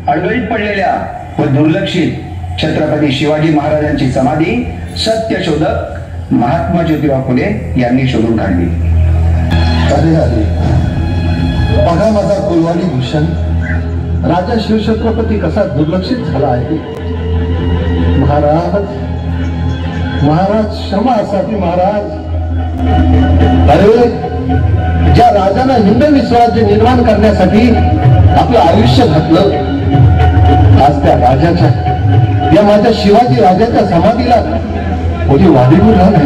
अडगळीत पडलेल्या व दुर्लक्षित छत्रपती शिवाजी महाराजांची समाधी सत्यशोधक महात्मा ज्योतिराव फुले यांनी शोधून काढली. बघा माझा कुलवाडी भूषण, राजा शिवछत्रपती कसा दुर्लक्षित झाला आहे. महाराज महाराज क्षमा असावी महाराज. अरे ज्या राजांना हिंदवी स्वराज्य निर्माण करण्यासाठी आपलं आयुष्य घातलं, आज त्या राजाच्या, या माझ्या शिवाजी राजाच्या समाधीला कोणी वाढीवर राहणार.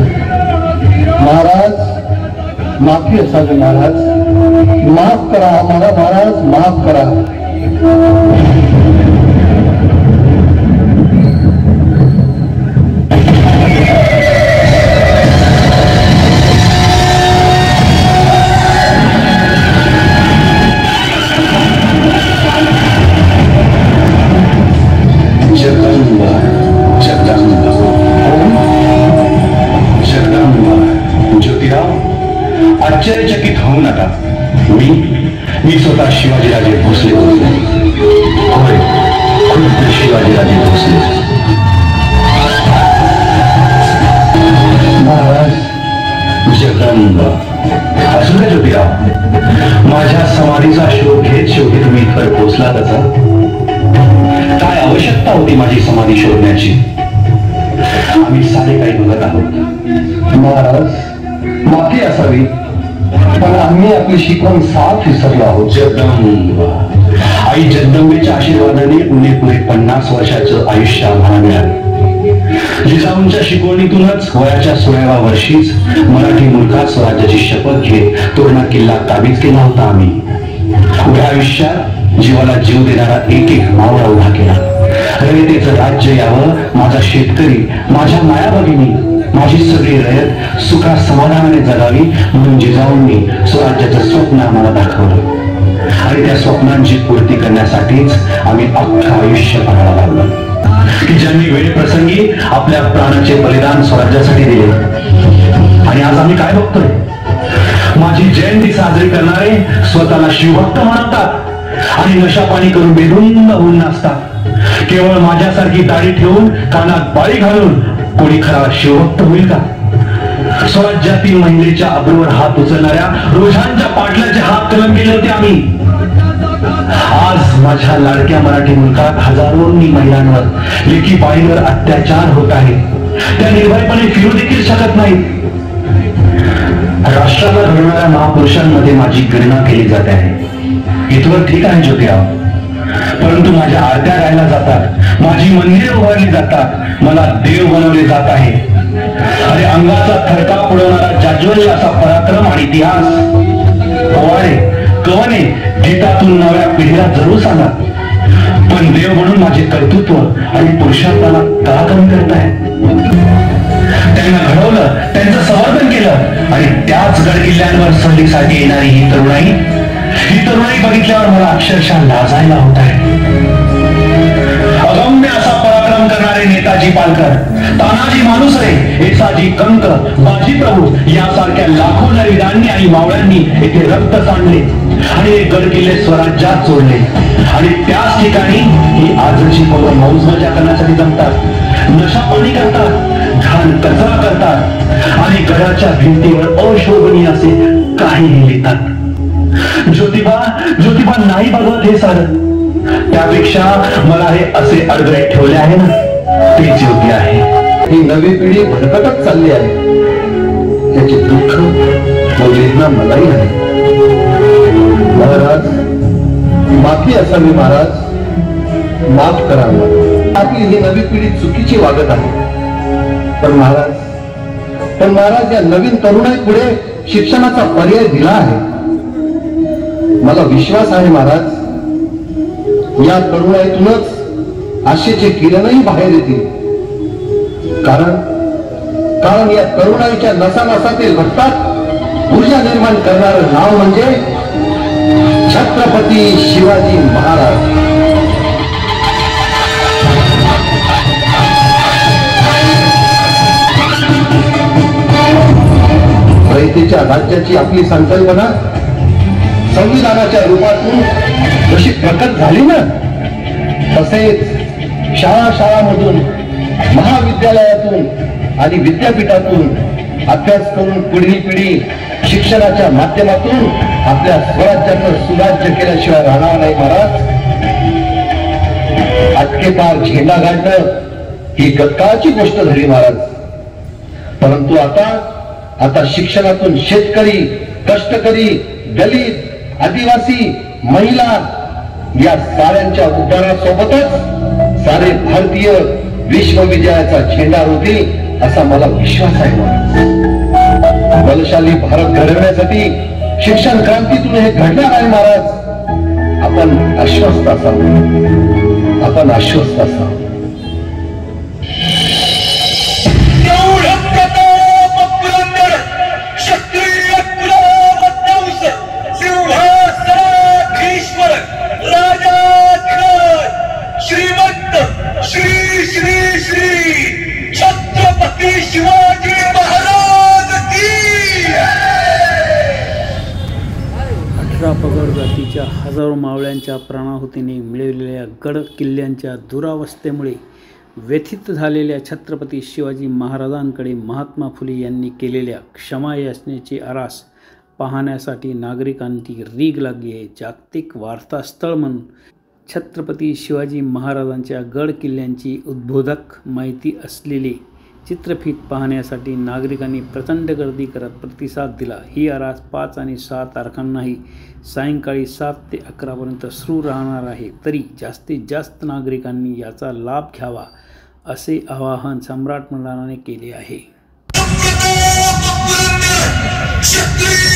महाराज माफी असावी महाराज, माफ करा आम्हाला महाराज, माफ करा. आश्चर्यचकित होऊ नका. मी स्वतः शिवाजीराजे भोसले बोलतो. होय, खुद्द शिवाजीराजे भोसले. महाराज जगदंबा, असू द्या ज्योतिराव. माझ्या समाधीचा शोध घेत शेवटी तुम्ही इथवर पोचला कसा? काय आवश्यकता होती माझी समाधी शोधण्याची? आम्ही सारे काही बघत आहोत. महाराज माफी असावी, पण आम्ही आपली शिकवण साफ विसरलो आहोत. जगदंबा, आई जगदंबेच्या आशीर्वादाने पुरे 50 वर्षाचं आयुष्य आम्हाला मिळालं. जिजाऊंच्या शिकवणीतूनच वयाच्या 16व्या वर्षीच मराठी मुलखात स्वराज्याची शपथ घेत तोरणा किल्ला काबीज केला होता आम्ही. पुढ्या आयुष्यात जीवाला जीव देणारा एक एक मावळा उभा केला. रयतेचं राज्य यावं, माझा शेतकरी, माझ्या माया भगिनी, माझी सगळी रयत सुखा समाधानाने जगावी म्हणून जिजाऊंनी स्वराज्याचं स्वप्न आम्हाला दाखवलं. आणि त्या स्वप्नांची पूर्ती करण्यासाठीच आम्ही अख्खं आयुष्य पणाला लागलो, की ज्यांनी वेळप्रसंगी आपल्या प्राणाचे बलिदान स्वराज्यासाठी दिले. आणि आज आम्ही काय बघतोय? माझी जयंती साजरी करणारे स्वतःला शिवभक्त म्हणतात आणि नशा पाणी करून बेधुंद होऊन नाचतात. केवळ माझ्यासारखी दाढी ठेवून कानात बाळी घालून कोणी खरा शिवभक्त होईल का? स्वराज्यातील महिलेच्या अब्रूवर हात उचलणाऱ्या रोजांच्या पाटलाचे हात कलम केले होते आम्ही. आज माझ्या लाडक्या मराठी मुलखात हजारोंनी महिलांवर, लेकी बाईंवर अत्याचार होत आहे. त्या निर्भयपणे फिरू देखील शकत नाहीत. राष्ट्राला घडवणाऱ्या महापुरुषांमध्ये माझी गणना केली जाते आहे. इथवर ठीक आहे ज्योतिराव, परंतु माझ्या आरत्या गायला जातात, माझी मंदिरे उभारली जातात, मला देव बनवले जात आहे. अरे अंगाचा थरकाप उडवणारा जाज्वल्य असा पराक्रम आणि इतिहास पोवाडे, कवने गीतातून नव्या पिढीला जरूर सांगा. पण देव म्हणून माझे कर्तृत्व आणि पुरुषार्थाला का कमी करताय? त्यांना घडवलं, त्यांचं समर्थन केलं आणि त्याच गडकिल्ल्यांवर सहलीसाठी येणारी ही तरुणाई बघितल्यावर मला अक्षरशः लाजायला होत आहे. अगम्य असा पराक्रम करणारे नेताजी पालकर, तानाजी मालुसरे, येसाजी कंक, बाजी प्रभू यासारख्या लाखो नरवीरांनी आणि मावळ्यांनी येथे रक्त सांडले आणि हे गडकिल्ले स्वराज्यात जोडले. आणि त्याच ठिकाणी ही आजची पोरं मौज मजा करण्यासाठी जमतात, नशा पाणी करतात, घाण कचरा करतात आणि गडाच्या भिंतीवर अशोभनीय असे काहीही लिहितात. ज्योतिबा नाही बघत हे सारं. त्यापेक्षा मला हे असे अडगळे ठेवले आहे ना, ते ज्योती आहे. ही नवी पिढी भरकटत चालली आहे, त्याचे दुःख व वेदना मलाही आहे. महाराज माफी असावी महाराज, माफ करा. आपली ही नवी पिढी चुकीची वागत आहे. पण महाराज या नवीन तरुणाई पुढे शिक्षणाचा पर्याय दिला आहे. मला विश्वास आहे महाराज, या तरुणाईतूनच आशेचे किरणही बाहेर येतील. कारण या तरुणाईच्या नसानसातील रक्तात ऊर्जा निर्माण करणारं नाव म्हणजे छत्रपती शिवाजी महाराज. रयतेच्या राज्याची आपली संकल्पना संविधानाच्या रूपातून जशी प्रकट झाली ना, तसेच शाळांमधून, महाविद्यालयातून आणि विद्यापीठातून अभ्यास करून पुढील पिढी शिक्षणाच्या माध्यमातून आपल्या स्वराज्याचं सुराज्य केल्याशिवाय राहणार नाही महाराज. अटकेपार झेंडा गाडणं ही गतकाळाची गोष्ट झाली महाराज. परंतु आता शिक्षणातून शेतकरी, कष्टकरी, दलित, आदिवासी, महिला या साऱ्यांच्या उद्धारासोबतच सारे भारतीय विश्वविजयाचा झेंडा होतील असा मला विश्वास आहे महाराज. बलशाली भारत घडवण्यासाठी शिक्षण क्रांतीतून हे घडणार आहे महाराज. आपण आश्वस्त असावं, आपण आश्वस्त असावं. पगड जातीच्या हजारो मावळ्यांच्या प्राणाहुतीने मिळवलेल्या गड किल्ल्यांच्या दुरावस्थेमुळे व्यथित झालेल्या छत्रपती शिवाजी महाराजांकडे महात्मा फुले यांनी केलेल्या क्षमायाचनेची आरास पाहण्यासाठी नागरिकांची रीघ लागली आहे. जागतिक वारसास्थळ म्हणून छत्रपती शिवाजी महाराजांच्या गड किल्ल्यांची उद्बोधक माहिती असलेले चित्रफित पाहण्यासाठी नागरिकांनी प्रचंड गर्दी करत प्रतिसाद दिला. ही आरास 5 आणि 6 तारखांनाही सायंकाळी 7 ते 11पर्यंत सुरू राहणार आहे. तरी जास्तीत जास्त नागरिकांनी याचा लाभ घ्यावा असे आवाहन सम्राट मंडळाने केले आहे. क्षत्रिय